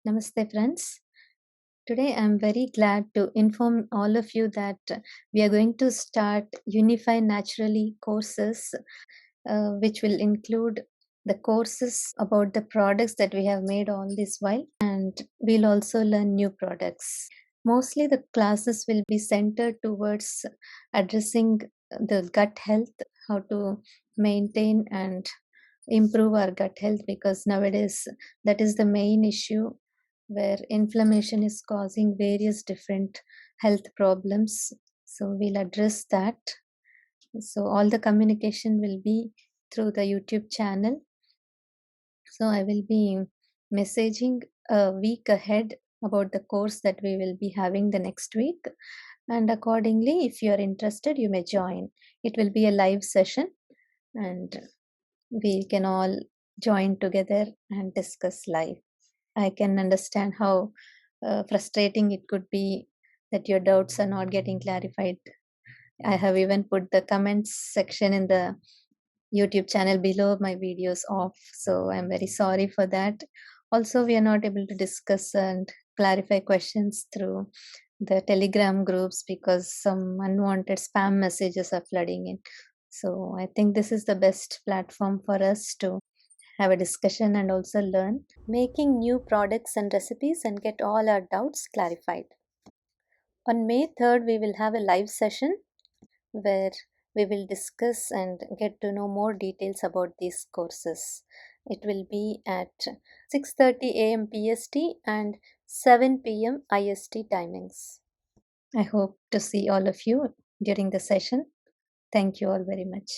Namaste, friends. Today, I'm very glad to inform all of you that we are going to start Uni5 Naturally Courses, which will include the courses about the products that we have made all this while, and we'll also learn new products. Mostly, the classes will be centered towards addressing the gut health, how to maintain and improve our gut health, because nowadays that is the main issue where inflammation is causing various different health problems. So we'll address that. So all the communication will be through the YouTube channel. So I will be messaging a week ahead about the course that we will be having the next week. And accordingly, if you are interested, you may join. It will be a live session and we can all join together and discuss live. I can understand how frustrating it could be that your doubts are not getting clarified. I have even put the comments section in the YouTube channel below my videos off, so I'm very sorry for that. Also, we are not able to discuss and clarify questions through the Telegram groups because some unwanted spam messages are flooding in. So, I think this is the best platform for us to have a discussion and also learn making new products and recipes and get all our doubts clarified. On May 3rd, we will have a live session where we will discuss and get to know more details about these courses. It will be at 6:30 a.m. PST and 7 p.m. IST timings. I hope to see all of you during the session. Thank you all very much.